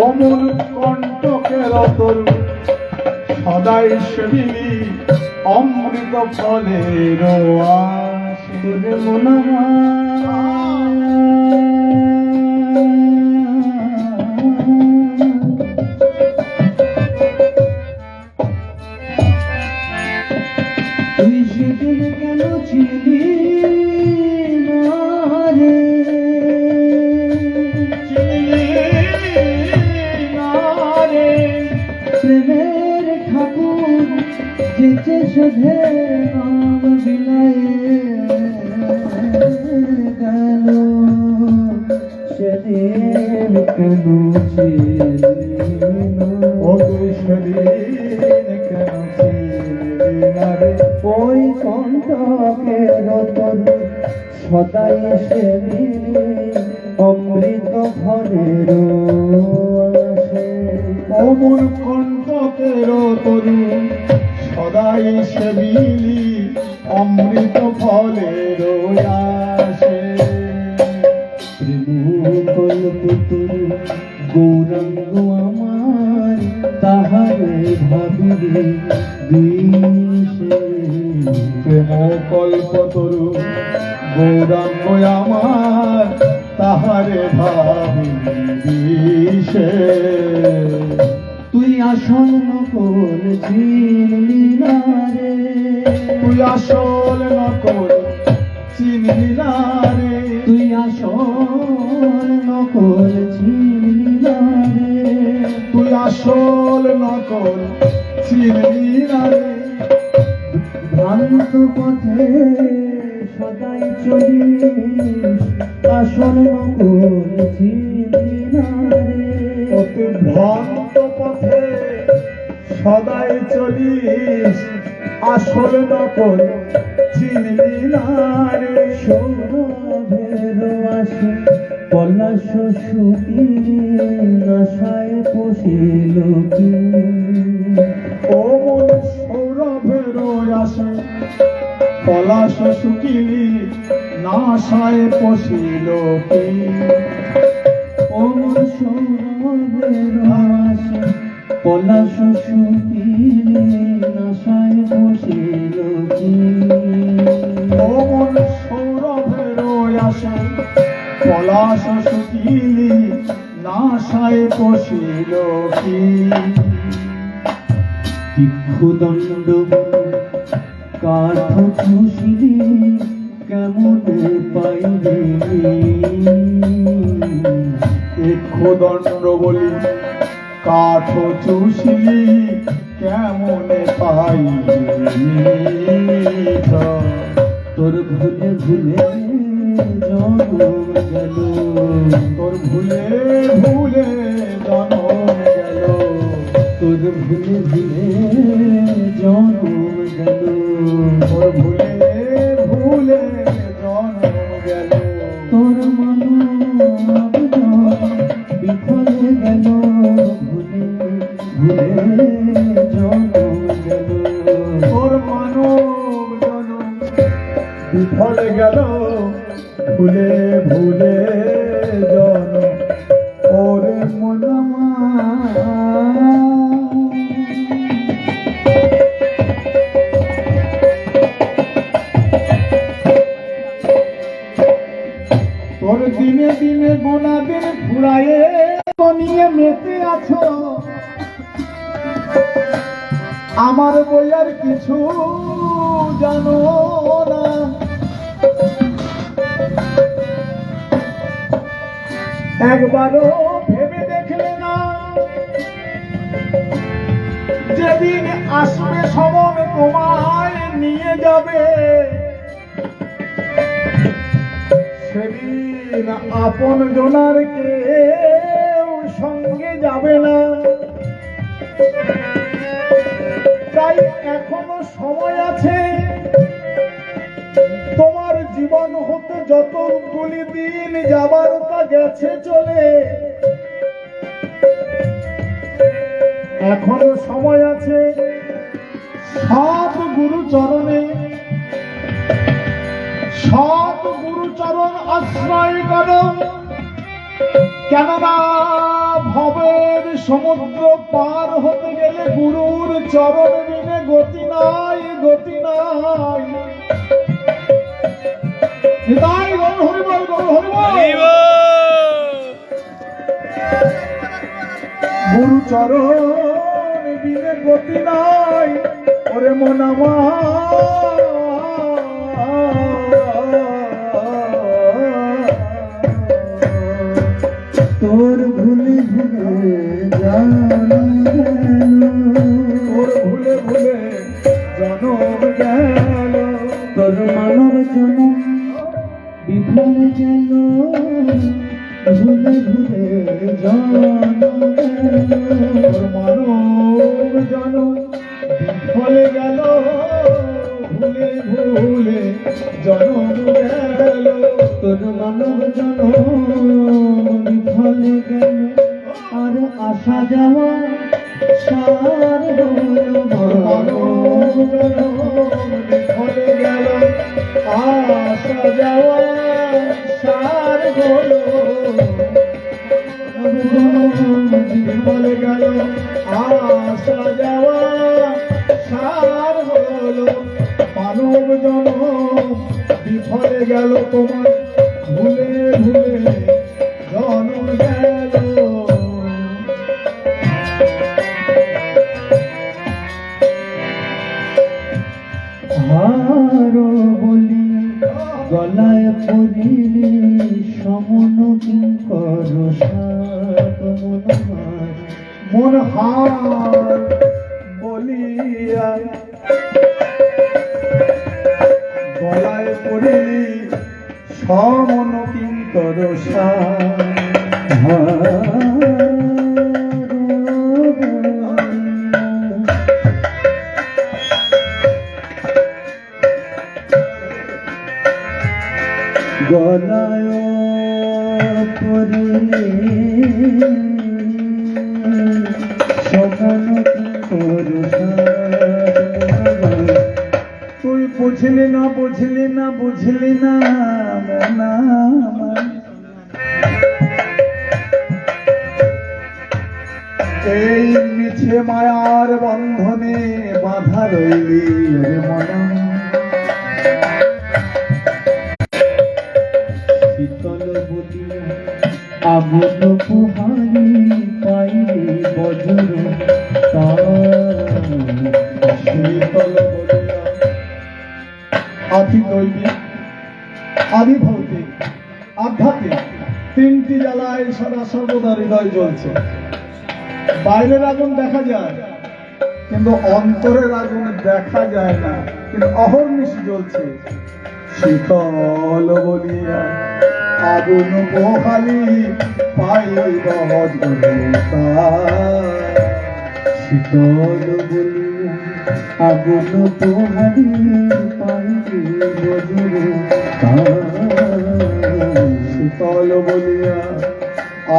অমল কণ্ঠকের তরু সদাই সেবিলি অমৃত ফলের আশীর মনোমা তুই সেদিন কেন ছিলি প্রেমের ঠাকুর যেচে শোধে নাম বিলায়ে গেল সেদিন কেন ওই কণ্ঠকের তরু সদাই সেদিন অমৃত ঘরের অমল কণ্ঠকের তরু সদাই সেবিলি অমৃত ফলের আসে কল্পতরু গৌরাঙ্গ আমার তাহারে ভাবিলে প্রেম কল্পতরু গৌরাঙ্গ আমার তাহারে ভাবিসে তুই আসল নকল চিনলি না রে তুই আসল নকল চিনলি না রে তুই আসল নকল চিনলি না রে তুই আসল নকল চিনলি না রে ভ্রান্ত পথে সদাই চলিস আসল নকল চিনলি না রে অতি ভ্রান্ত পথে সদাই চলিস আসল নকল চিনলি না রে সৌরভের আসে পলাশ সুতি নশায় পশিল কি অমল সৌরভের আসে পলাশ শুকিলি নাশায় পশিল কি অমল সৌরভের আসে পলাশ সুতি নশায় পশিল কি অমল সৌরভের আসে পলাশ শুকিলি নাশায় পশিল কি তীক্ষ্ণদণ্ড কাঠ খুশিলি কেমন পাইবে তীক্ষ্ণদণ্ড বলি কাঠ চুষিলি কেমনে পাইবি তোর ভুলে ভুলে জন্ম গেল তোর ভুলে ভুলে জন্ম গেল তোর ভুলে ভুলে জন্ম গেল তোর ভুলে ভুলে জন্ম গেল তোর মানব বিফলে গেল ভুলে ভুলে জন্ম গেল তোর মানব জনম বিফলে গেল ভুলে ভুলে জন্ম ওরে মনমা তোর দিনে দিনে গোনা দিন ফুরায়ে নিয়ে মেতে আছো আমার বইয়ার কিছু জানো না একবারও ভেবে দেখলে না যেদিন আসবে সমন তোমায় নিয়ে যাবে সেদিন আপন জনার কেউ সঙ্গে যাবে না তাই এখনো সময় আছে তোমার জীবন হতে যতগুলি দিন যাবার তা গেছে চলে এখনো সময় আছে সৎ গুরু চরণে সৎ গুরু চরণ আশ্রয় করো কেননা ভবের সমুদ্র পার হতে গেলে গুরুর চরণ বিনে গতি নাই, গতি নাই। নিতাই গৌর হরিবল, গৌর হরিবল। গুরু চরণ বিনে গতি নাই, ওরে মন আমার। তোর ভুলে ভুলে জানম গেল, তোর ভুলে ভুলে জনম গেল, তোর মানব জনম বিফল গেল, ভুলে ভুলে জানম গেল, তোর মানব জনম বিফলে গেল, ভুলে ভুলে জনম গেল, তোর মানব জনম বিফল গেল, আর আসা যাওয়া সার হলো মানব জনম বিফলে গেল, আসা যাওয়া সার হলো, বিফলে গেল, আসা যাওয়া সার হলো, মানব জনম বিফলে গেল, তোমার ভুলে ভুলে জনম গেল। হারো বলি গলায় পড়িলি সমন কিঙ্কর সাত মনোহর, মন হার বলিয়া গলায় পড়িলি সমন কিঙ্কর গলায় পড়িলি সমন কিঙ্কর সাত, তুই বুঝলি না, বুঝলি না, বুঝলি না মনা আমার। এই মিছে মায়ার বন্ধনে বাধা রইলি রে মনা। শীতল বলিয়া আগুন পুহারি পাইলে বজ্র তার, শীতল বলিয়া আদি দৈবিক, আদি ভৌতিক, আধ্যাত্মিক তিনটি জ্বালায় সদা সর্বদা হৃদয় জ্বলছে। বাইরের আগুন দেখা যায় কিন্তু অন্তরের আগুন দেখা যায় না, কিন্তু অহর্নিশি জ্বলছে। শীতল বলিয়া আগুন পোহালি পাইব শীতল বলিয়া আগুন পোহারি পাইলে বজ্র তার, শীতল বলিয়া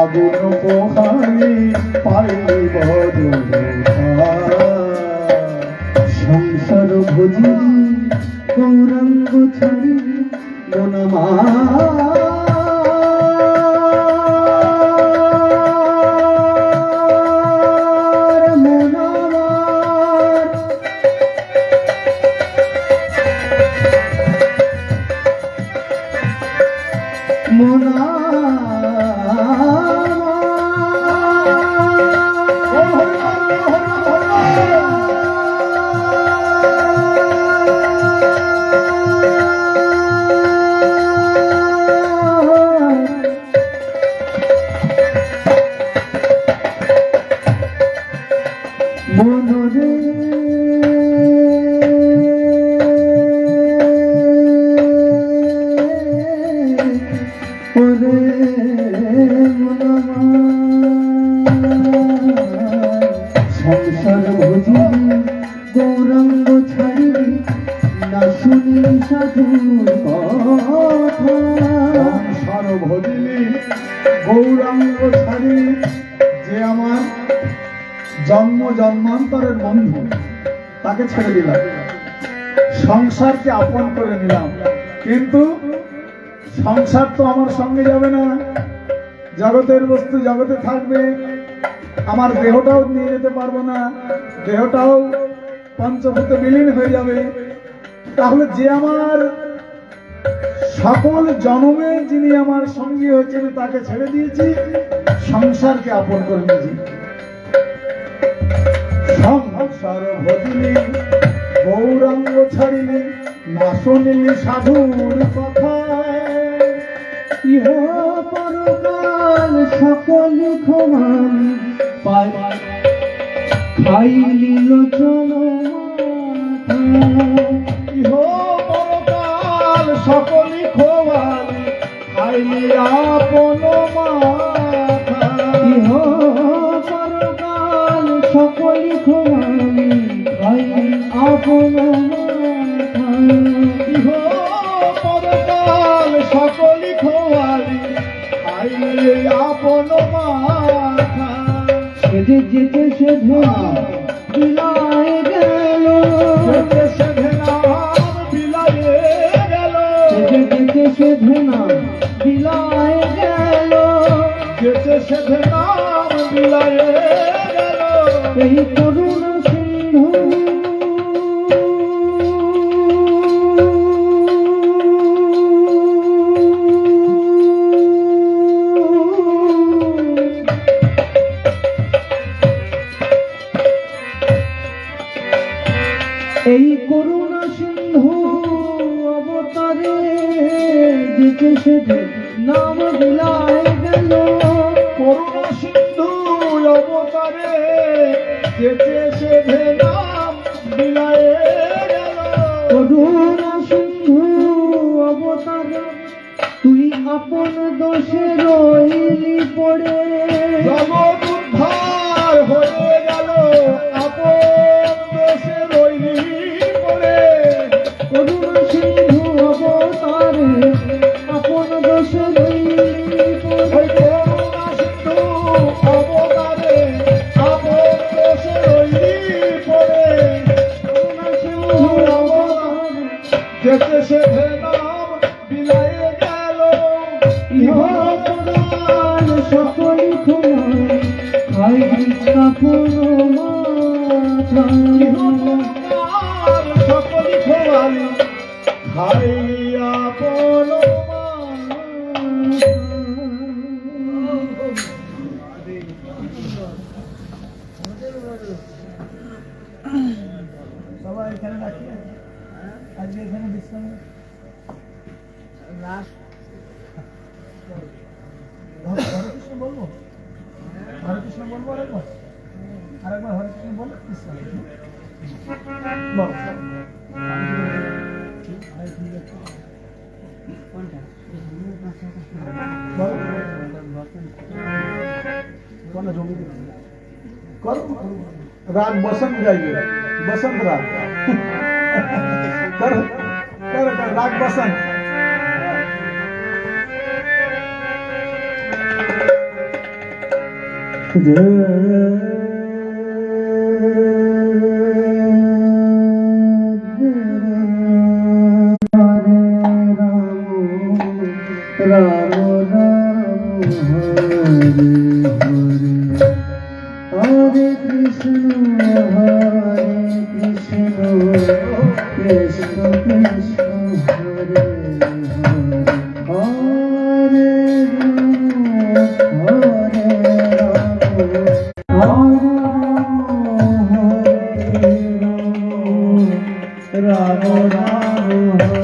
আগুন পোহালি পাইব সংসার ভজিলি গৌরাঙ্গ ছাড়ি মনমা, সংসার ভজিলি গৌরাঙ্গ ছাড়িলি না শুনি সাধুর কথা, সংসার ভজিলি গৌরাঙ্গ ছাড়িলি, যে আমার জন্ম জন্মান্তরের বন্ধু তাকে ছেড়ে দিলাম, সংসারকে আপন করে নিলাম, কিন্তু সংসার তো আমার সঙ্গে যাবে না, জগতের বস্তু জগতে থাকবে, আমার দেহটাও নিয়ে যেতে পারবো না, দেহটাও পঞ্চভূতে বিলীন হয়ে যাবে। তাহলে যে আমার সকল জন্মে যিনি আমার সঙ্গী হয়েছেন তাকে ছেড়ে দিয়েছি, সংসারকে আপন করে নিয়েছি। সংসার ভজিলি গৌরাঙ্গ ছাড়িলি, না শুনিলি সাধুর কথা। ইহ পরকাল সকল ক্ষমান পাই, খাইলি লোচন ইহ পরকাল সকলি খোয়ালি, খাইলি আপন মাথা। ইহ পরকাল সকল ক্ষমানি খাইলি আপন ইহ পরকাল সকলি খোয়ালি, খাইলি আপন মাথা। সেজে যেতে সেধে বিলায় গেল, যেতে সেধে নাম বিলায়ে গেল, সেজে যেতে সেধে বিলায় গেল, যেতে সেধে নাম বিলায়ে গেল। এই করুণ সিন্ধু এই করুণা সিন্ধু অবতারে যেতে সেটে নাম বিলায় গেল, করুণা সিন্ধু অবতারে যেতে সেধে নাম বিলায়ে গেল। করুণা সিন্ধু অবতারে তুই আপন দোষে রইলি পড়ে, জগৎ উদ্ধার হয়ে গেল, আপন দোষে রইলি পড়ে। করুণা সিন্ধু অবতারে আপন দোষে রইলি ওই পড়ে, করুণা সিন্ধু অবতারে আপন দোষে রইলি পড়ে। করুণা সিন্ধু অবতারে যেতে সেধে নাম বিলায়ে গেল। ইহপরাণ সকল ক্ষমা খাইলি আপন মাথা, ইহপরাণ সকলি খোয়ালি, খাইলি আপন সবাই এখানে রাখি, আজকে এখানে বিশ্রাম। হরে কৃষ্ণ বলবো, হরে কৃষ্ণ বলবো আরেকবার, আরেকবার হরে কৃষ্ণ বলো, কৃষ্ণ বলো। राग बसंत गाइए, बसंत राग करो करो करो, राग बसंत। राम राम हरे हरे, हरे कृष्ण कृष्ण कृष्ण हरे हरे, हरे राम हरे राम, राम राम हरे